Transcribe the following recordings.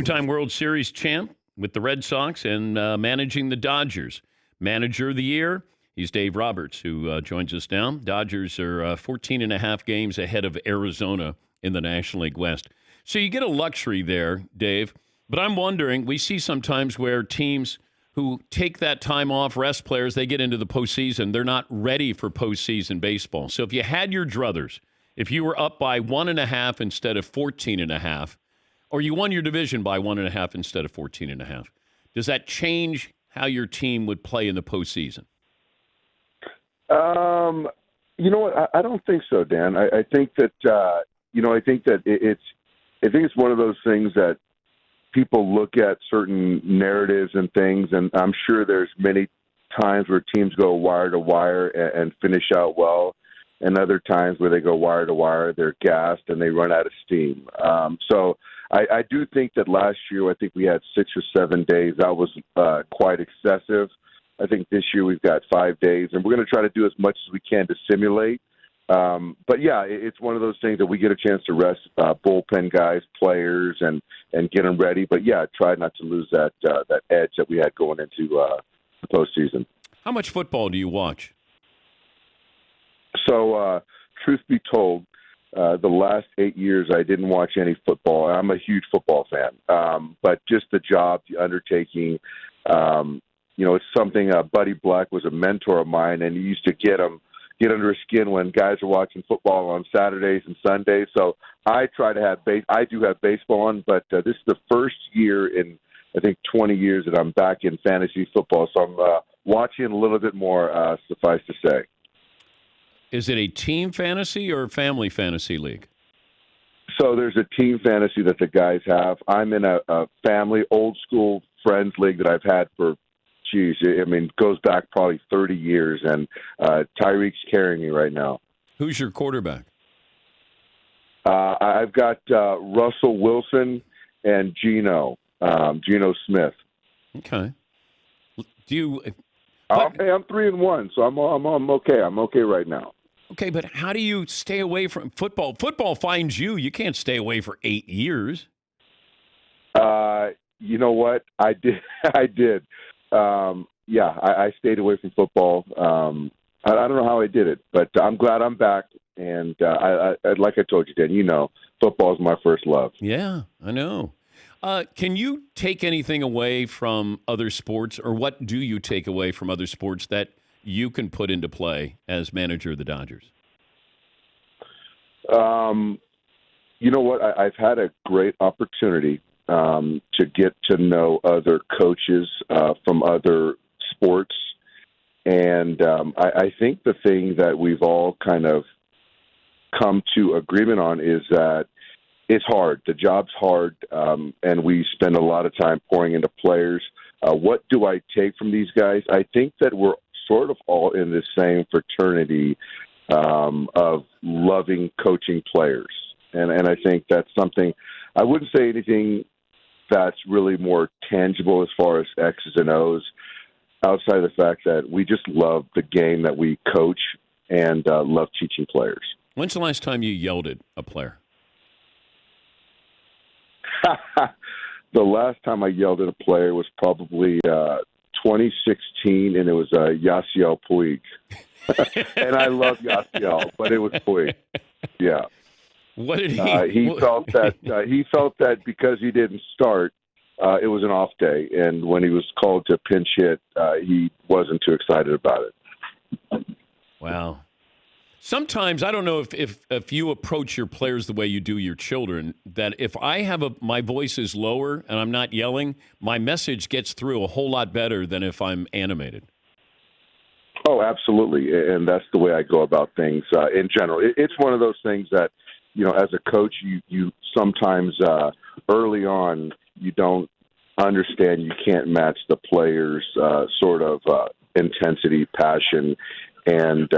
Two-time World Series champ with the Red Sox and managing the Dodgers. Manager of the year, he's Dave Roberts, who joins us now. Dodgers are 14 and a half games ahead of Arizona in the National League West. So you get a luxury there, Dave. But I'm wondering, we see sometimes where teams who take that time off, rest players, they get into the postseason. They're not ready for postseason baseball. So if you had your druthers, if you were up by 1.5 instead of 14.5, or you won your division by 1.5 instead of 14.5, does that change how your team would play in the postseason? You know what? I don't think so, Dan. I think that I think that it's one of those things that people look at certain narratives and things, and I'm sure there's many times where teams go wire to wire and finish out well, and other times where they go wire to wire, they're gassed and they run out of steam. So I do think that last year, I think we had 6 or 7 days. That was quite excessive. I think this year we've got 5 days, and we're going to try to do as much as we can to simulate. But, yeah, it's one of those things that we get a chance to rest bullpen guys, players, and get them ready. But, yeah, try not to lose that edge that we had going into the postseason. How much football do you watch? So, truth be told, the last 8 years I didn't watch any football. I'm a huge football fan. But just the job, the undertaking, it's something Buddy Black was a mentor of mine, and he used to get under his skin when guys are watching football on Saturdays and Sundays. So I try to have I do have baseball on, but this is the first year in, I think, 20 years that I'm back in fantasy football. So I'm watching a little bit more, suffice to say. Is it a team fantasy or family fantasy league? So there's a team fantasy that the guys have. I'm in a family, old-school friends league that I've had for goes back probably 30 years, and Tyreek's carrying me right now. Who's your quarterback? I've got Russell Wilson and Geno Smith. Okay. Do you? I'm 3-1, so I'm okay. I'm okay right now. Okay, but how do you stay away from football? Football finds you. You can't stay away for 8 years. You know what? I did. I stayed away from football. I don't know how I did it, but I'm glad I'm back. And I like I told you, Dan, football is my first love. Yeah, I know. Can you take anything away from other sports, or what do you take away from other sports that you can put into play as manager of the Dodgers? You know what? I've had a great opportunity to get to know other coaches from other sports. And I think the thing that we've all kind of come to agreement on is that it's hard. The job's hard, and we spend a lot of time pouring into players. What do I take from these guys? I think that we're sort of all in the same fraternity of loving coaching players. And I think that's something – I wouldn't say anything – that's really more tangible as far as X's and O's, outside of the fact that we just love the game that we coach and love teaching players. When's the last time you yelled at a player? The last time I yelled at a player was probably 2016, and it was Yasiel Puig. And I love Yasiel, but it was Puig. Yeah. What did he? He felt that because he didn't start, it was an off day, and when he was called to pinch hit, he wasn't too excited about it. Wow. Sometimes I don't know if you approach your players the way you do your children. That if I have my voice is lower and I'm not yelling, my message gets through a whole lot better than if I'm animated. Oh, absolutely, and that's the way I go about things in general. It's one of those things that, as a coach, you sometimes early on you don't understand. You can't match the players' sort of intensity, passion, and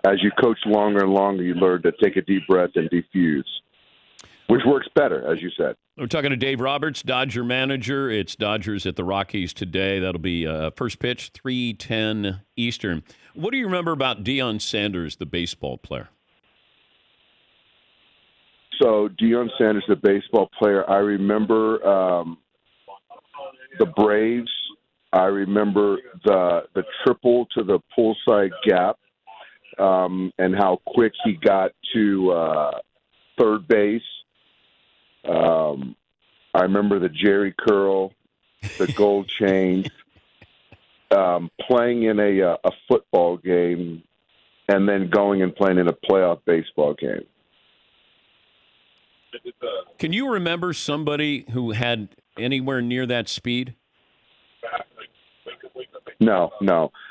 as you coach longer and longer, you learn to take a deep breath and defuse, which works better, as you said. We're talking to Dave Roberts, Dodger manager. It's Dodgers at the Rockies today. That'll be first pitch, 3:10 Eastern. What do you remember about Deion Sanders, the baseball player? So Deion Sanders, the baseball player, I remember the Braves. I remember the triple to the poolside gap, and how quick he got to third base. I remember the Jerry curl, the gold chain, playing in a football game, and then going and playing in a playoff baseball game. Can you remember somebody who had anywhere near that speed? No.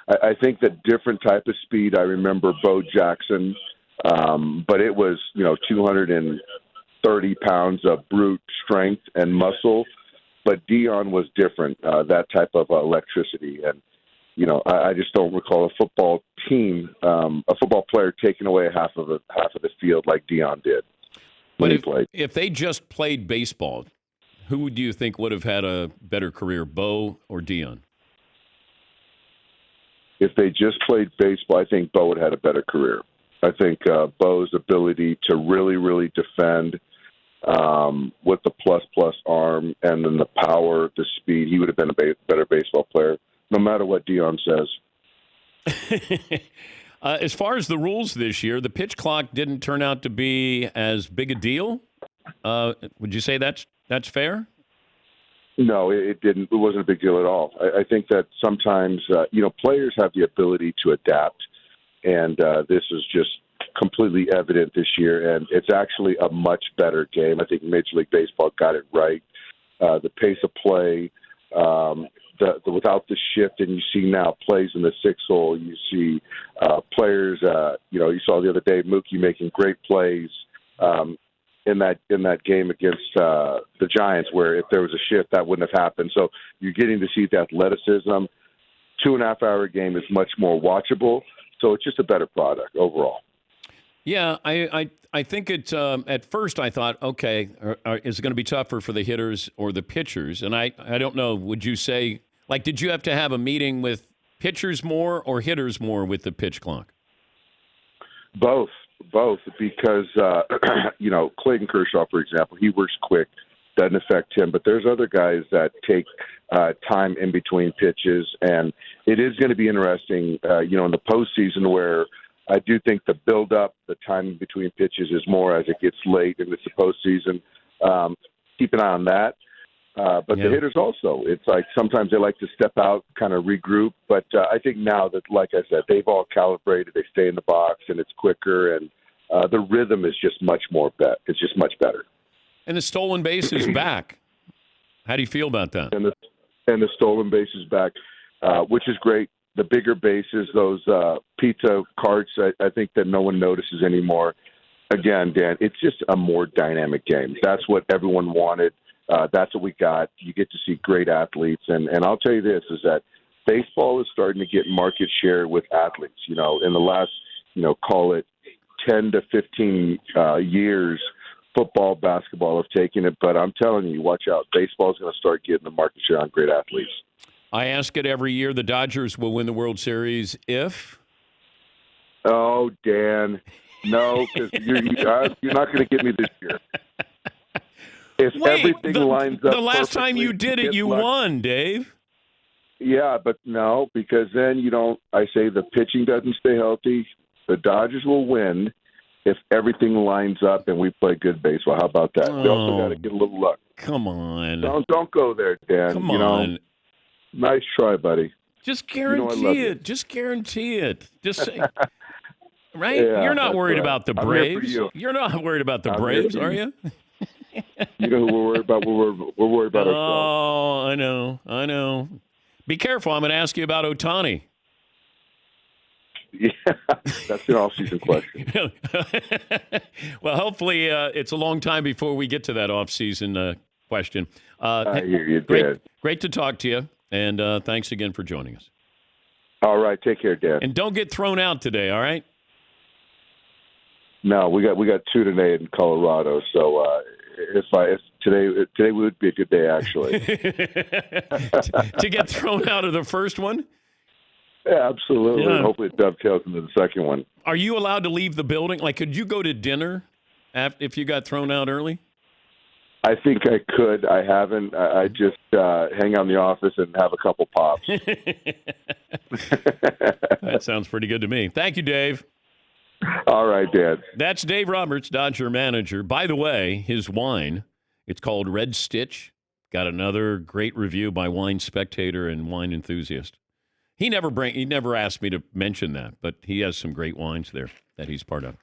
I think that different type of speed. I remember Bo Jackson, but it was 230 pounds of brute strength and muscle. But Deion was different. That type of electricity, and I just don't recall a football team, a football player taking away half of the field like Deion did. But if they just played baseball, who would you think would have had a better career, Bo or Deion? If they just played baseball, I think Bo would have had a better career. I think Bo's ability to really, really defend with the plus arm and then the power, the speed, he would have been a better baseball player, no matter what Deion says. As far as the rules this year, the pitch clock didn't turn out to be as big a deal. Would you say that's fair? No, it didn't. It wasn't a big deal at all. I think that sometimes, players have the ability to adapt, and this is just completely evident this year, and it's actually a much better game. I think Major League Baseball got it right. The pace of play, without the shift, and you see now plays in the 6-hole. You see players. You saw the other day Mookie making great plays in that game against the Giants, where if there was a shift, that wouldn't have happened. So you're getting to see the athleticism. 2.5-hour game is much more watchable. So it's just a better product overall. Yeah, I think it's at first I thought, okay, is it going to be tougher for the hitters or the pitchers? And I don't know, would you say, did you have to have a meeting with pitchers more or hitters more with the pitch clock? Both, because, Clayton Kershaw, for example, he works quick, doesn't affect him, but there's other guys that take time in between pitches, and it is going to be interesting, in the postseason where I do think the build-up, the time between pitches is more as it gets late and it's the postseason. Keep an eye on that. But the hitters also, it's like sometimes they like to step out, kind of regroup. But I think now that, like I said, they've all calibrated, they stay in the box, and it's quicker, and the rhythm is just much more it's just much better. And the stolen base is back. How do you feel about that? And the stolen base is back, which is great. The bigger bases, those pizza carts, I think that no one notices anymore. Again, Dan, it's just a more dynamic game. That's what everyone wanted. That's what we got. You get to see great athletes. And I'll tell you this, is that baseball is starting to get market share with athletes. In the last, call it 10 to 15 years, football, basketball have taken it. But I'm telling you, watch out. Baseball is going to start getting the market share on great athletes. I ask it every year. The Dodgers will win the World Series if? Oh, Dan, no, because you're not going to get me this year. If everything lines up, the last time you did it, you won, Dave. Yeah, but no, because then I say the pitching doesn't stay healthy. The Dodgers will win if everything lines up and we play good baseball. How about that? We also got to get a little luck. Come on. Don't go there, Dan. Come on. Nice try, buddy. Just guarantee it. Just guarantee it. Just say, right? Yeah, you're not worried about the Braves. You're not worried about the Braves, are you? You know who we're worried about? We're worried about ourselves. Oh, I know. Be careful. I'm going to ask you about Ohtani. Yeah, that's an off-season question. Well, hopefully it's a long time before we get to that off-season question. I hear you, Dan. Great to talk to you, and thanks again for joining us. All right, take care, Dan. And don't get thrown out today, all right? No, we got two today in Colorado, so if today would be a good day, actually. To get thrown out of the first one? Yeah, absolutely. Yeah. Hopefully it dovetails into the second one. Are you allowed to leave the building? Could you go to dinner if you got thrown out early? I think I could. I haven't. I just hang out in the office and have a couple pops. That sounds pretty good to me. Thank you, Dave. All right, Dad. That's Dave Roberts, Dodger manager. By the way, his wine, it's called Red Stitch. Got another great review by Wine Spectator and Wine Enthusiast. He never asked me to mention that, but he has some great wines there that he's part of.